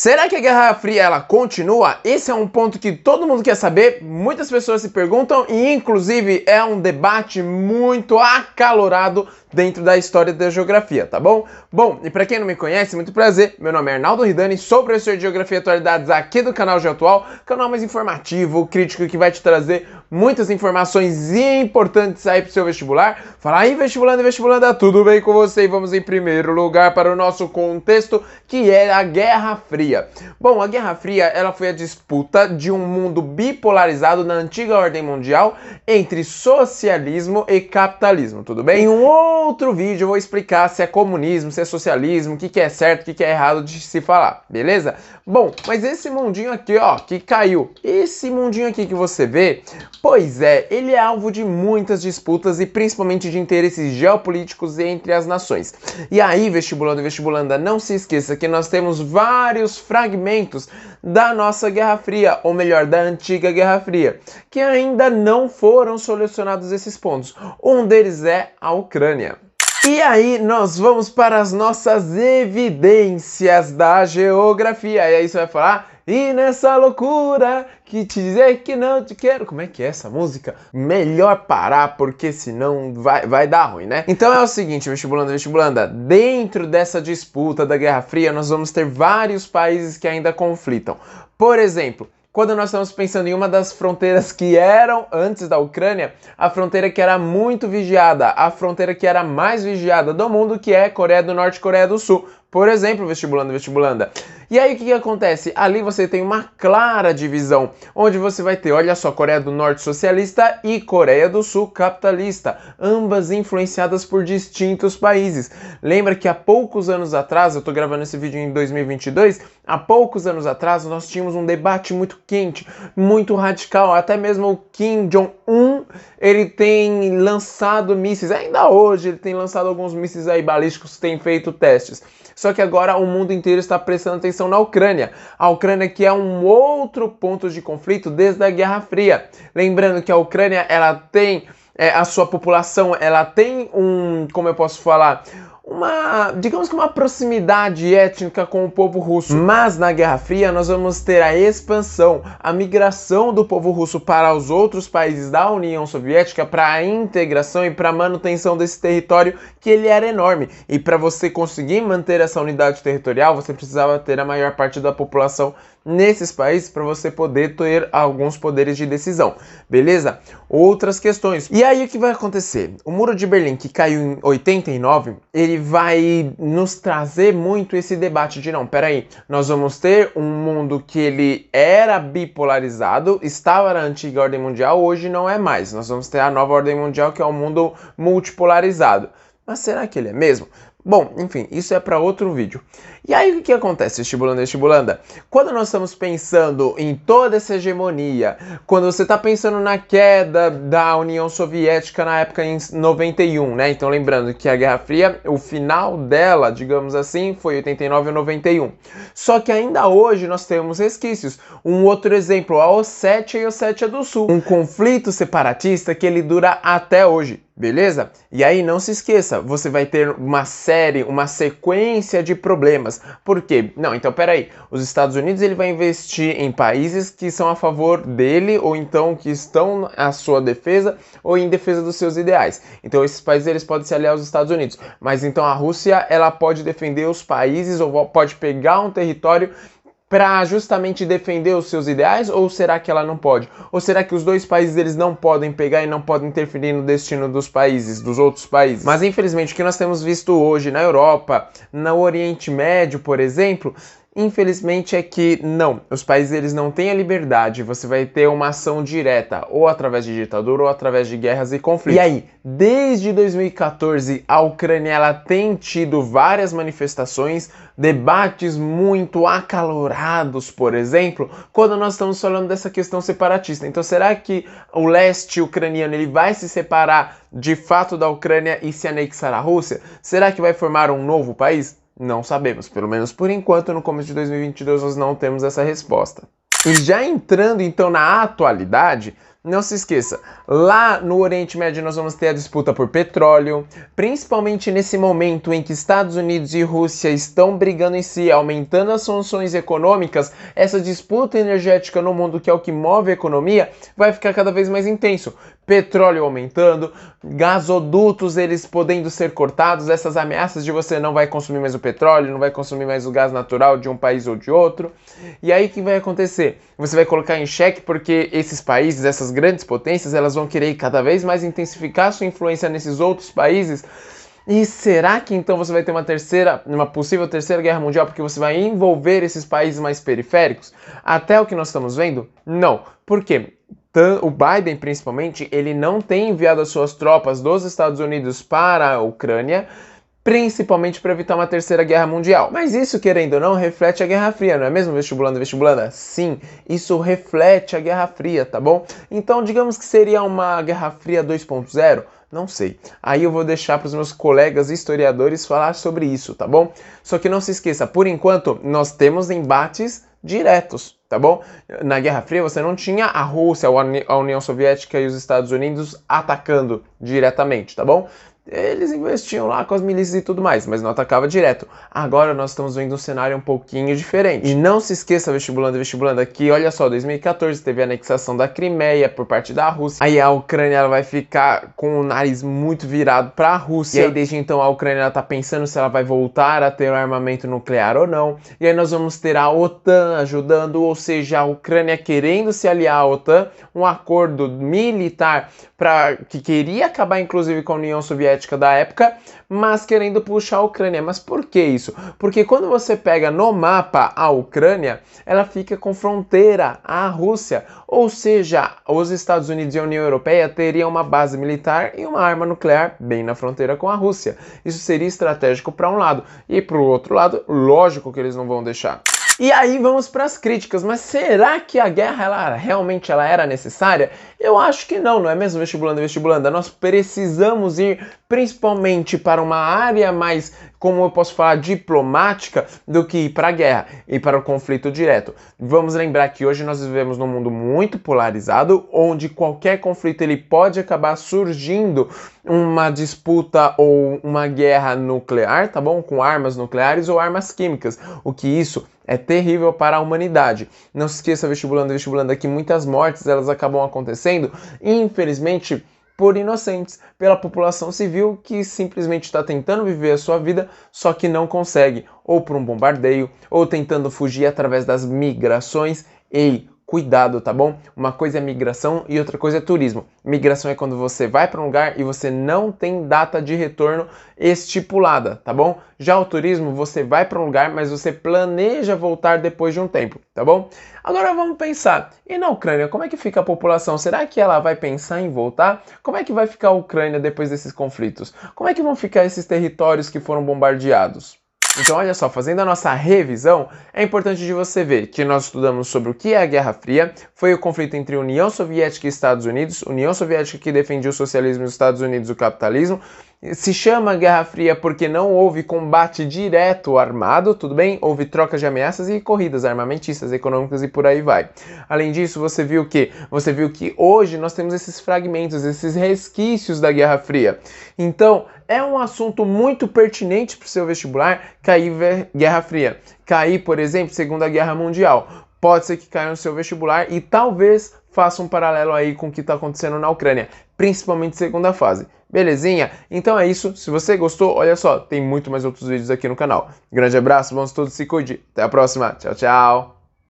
Será que a Guerra Fria ela continua? Esse é um ponto que todo mundo quer saber, muitas pessoas se perguntam e inclusive é um debate muito acalorado dentro da história da geografia, tá bom? Bom, e para quem não me conhece, muito prazer, meu nome é Arnaldo Ridani, sou professor de Geografia e Atualidades aqui do canal Geoatual, canal mais informativo, crítico, que vai te trazer muitas informações importantes aí pro seu vestibular. Fala aí, vestibulando e vestibulanda, tudo bem com você? E vamos em primeiro lugar para o nosso contexto, que é a Guerra Fria. Bom, a Guerra Fria, ela foi a disputa de um mundo bipolarizado na antiga ordem mundial entre socialismo e capitalismo, tudo bem? Em um outro vídeo eu vou explicar se é comunismo, se é socialismo, o que é certo, o que é errado de se falar, beleza? Bom, mas esse mundinho aqui, ó, que caiu, esse mundinho aqui que você vê, pois é, ele é alvo de muitas disputas e principalmente de interesses geopolíticos entre as nações. E aí, vestibulando e vestibulanda, não se esqueça que nós temos vários fragmentos da nossa Guerra Fria, ou melhor, da antiga Guerra Fria, que ainda não foram solucionados esses pontos. Um deles é a Ucrânia. E aí nós vamos para as nossas evidências da geografia. E aí você vai falar, e nessa loucura que te dizer que não te quero. Como é que é essa música? Melhor parar, porque senão vai dar ruim, né? Então é o seguinte, vestibulanda, dentro dessa disputa da Guerra Fria, nós vamos ter vários países que ainda conflitam. Por exemplo, quando nós estamos pensando em uma das fronteiras que eram, antes da Ucrânia, a fronteira que era muito vigiada, a fronteira que era mais vigiada do mundo, que é Coreia do Norte e Coreia do Sul. Por exemplo, vestibulanda. E aí o que acontece? Ali você tem uma clara divisão, onde você vai ter, olha só, Coreia do Norte socialista e Coreia do Sul capitalista, ambas influenciadas por distintos países. Lembra que há poucos anos atrás, eu tô gravando esse vídeo em 2022, há poucos anos atrás nós tínhamos um debate muito quente, muito radical, até mesmo o Kim Jong-un, ele tem lançado mísseis, ainda hoje ele tem lançado alguns mísseis aí balísticos, tem feito testes. Só que agora o mundo inteiro está prestando atenção na Ucrânia. A Ucrânia que é um outro ponto de conflito desde a Guerra Fria. Lembrando que a Ucrânia, ela tem a sua população, ela tem como eu posso falar, digamos que uma proximidade étnica com o povo russo. Mas na Guerra Fria nós vamos ter a expansão, a migração do povo russo para os outros países da União Soviética para a integração e para a manutenção desse território que ele era enorme. E para você conseguir manter essa unidade territorial, você precisava ter a maior parte da população nesses países para você poder ter alguns poderes de decisão, beleza? Outras questões. E aí o que vai acontecer? O Muro de Berlim, que caiu em 89, ele vai nos trazer muito esse debate de não, peraí, nós vamos ter um mundo que ele era bipolarizado, estava na antiga ordem mundial, hoje não é mais. Nós vamos ter a nova ordem mundial, que é um mundo multipolarizado. Mas será que ele é mesmo? Bom, enfim, isso é para outro vídeo. E aí o que acontece, vestibulanda? Quando nós estamos pensando em toda essa hegemonia, quando você está pensando na queda da União Soviética na época em 91, né? Então lembrando que a Guerra Fria, o final dela, digamos assim, foi 89 e 91. Só que ainda hoje nós temos resquícios. Um outro exemplo, a Ossétia e Ossétia do Sul. Um conflito separatista que ele dura até hoje. Beleza? E aí não se esqueça, você vai ter uma sequência de problemas. Por quê? Não, então peraí, os Estados Unidos ele vai investir em países que são a favor dele, ou então que estão à sua defesa, ou em defesa dos seus ideais. Então esses países eles podem se aliar aos Estados Unidos, mas então a Rússia ela pode defender os países, ou pode pegar um território para justamente defender os seus ideais, ou será que ela não pode? Ou será que os dois países eles não podem pegar e não podem interferir no destino dos países, dos outros países? Mas infelizmente o que nós temos visto hoje na Europa, no Oriente Médio, por exemplo, infelizmente é que não, os países eles não têm a liberdade, você vai ter uma ação direta, ou através de ditadura, ou através de guerras e conflitos. E aí, desde 2014, a Ucrânia ela tem tido várias manifestações, debates muito acalorados, por exemplo, quando nós estamos falando dessa questão separatista. Então será que o leste ucraniano ele vai se separar de fato da Ucrânia e se anexar à Rússia? Será que vai formar um novo país? Não sabemos, pelo menos por enquanto, no começo de 2022 nós não temos essa resposta. E já entrando então na atualidade, Não se esqueça, lá no Oriente Médio nós vamos ter a disputa por petróleo, principalmente nesse momento em que Estados Unidos e Rússia estão brigando em si, aumentando as sanções econômicas, essa disputa energética no mundo, que é o que move a economia, vai ficar cada vez mais intenso. Petróleo aumentando, gasodutos eles podendo ser cortados, essas ameaças de você não vai consumir mais o petróleo, não vai consumir mais o gás natural de um país ou de outro. E aí o que vai acontecer? Você vai colocar em xeque porque esses países, essas grandes potências, elas vão querer cada vez mais intensificar sua influência nesses outros países. E será que então você vai ter uma possível terceira guerra mundial porque você vai envolver esses países mais periféricos? Até o que nós estamos vendo? Não. Por quê? O Biden, principalmente, ele não tem enviado as suas tropas dos Estados Unidos para a Ucrânia, principalmente para evitar uma terceira guerra mundial. Mas isso, querendo ou não, reflete a Guerra Fria, não é mesmo, vestibulanda? Sim, isso reflete a Guerra Fria, tá bom? Então, digamos que seria uma Guerra Fria 2.0? Não sei. Aí eu vou deixar para os meus colegas historiadores falar sobre isso, tá bom? Só que não se esqueça, por enquanto, nós temos embates diretos, tá bom? Na Guerra Fria você não tinha a Rússia, a União Soviética e os Estados Unidos atacando diretamente, tá bom? Eles investiam lá com as milícias e tudo mais, mas não atacava direto. Agora nós estamos vendo um cenário um pouquinho diferente. E não se esqueça, vestibulanda, que olha só, 2014 teve a anexação da Crimeia por parte da Rússia. Aí a Ucrânia ela vai ficar com o nariz muito virado para a Rússia. E aí desde então a Ucrânia está pensando se ela vai voltar a ter um armamento nuclear ou não. E aí nós vamos ter a OTAN ajudando, ou seja, a Ucrânia querendo se aliar à OTAN, um acordo militar que queria acabar inclusive com a União Soviética da época, mas querendo puxar a Ucrânia. Mas por que isso? Porque quando você pega no mapa a Ucrânia, ela fica com fronteira à Rússia, ou seja, os Estados Unidos e a União Europeia teriam uma base militar e uma arma nuclear bem na fronteira com a Rússia. Isso seria estratégico para um lado, e para o outro lado, lógico que eles não vão deixar. E aí vamos para as críticas, mas será que a guerra realmente era necessária? Eu acho que não é mesmo, vestibulanda? Nós precisamos ir principalmente para uma área mais, como eu posso falar, diplomática, do que ir para a guerra e para o conflito direto. Vamos lembrar que hoje nós vivemos num mundo muito polarizado, onde qualquer conflito ele pode acabar surgindo uma disputa ou uma guerra nuclear, tá bom? Com armas nucleares ou armas químicas, o que isso é terrível para a humanidade. Não se esqueça, vestibulanda, que muitas mortes elas acabam acontecendo, infelizmente, por inocentes, pela população civil que simplesmente está tentando viver a sua vida, só que não consegue, ou por um bombardeio, ou tentando fugir através das migrações. Cuidado, tá bom? Uma coisa é migração e outra coisa é turismo. Migração é quando você vai para um lugar e você não tem data de retorno estipulada, tá bom? Já o turismo, você vai para um lugar, mas você planeja voltar depois de um tempo, tá bom? Agora vamos pensar, e na Ucrânia, como é que fica a população? Será que ela vai pensar em voltar? Como é que vai ficar a Ucrânia depois desses conflitos? Como é que vão ficar esses territórios que foram bombardeados? Então, olha só, fazendo a nossa revisão, é importante de você ver que nós estudamos sobre o que é a Guerra Fria, foi o conflito entre União Soviética e Estados Unidos, União Soviética que defendia o socialismo e os Estados Unidos o capitalismo. Se chama Guerra Fria porque não houve combate direto armado, tudo bem? Houve troca de ameaças e corridas armamentistas, econômicas e por aí vai. Além disso, você viu que hoje nós temos esses fragmentos, esses resquícios da Guerra Fria. Então, é um assunto muito pertinente para o seu vestibular cair Guerra Fria. Cair, por exemplo, Segunda Guerra Mundial. Pode ser que caia no seu vestibular e talvez faça um paralelo aí com o que está acontecendo na Ucrânia, principalmente segunda fase. Belezinha? Então é isso. Se você gostou, olha só, tem muito mais outros vídeos aqui no canal. Grande abraço, vamos todos se cuidem. Até a próxima. Tchau, tchau.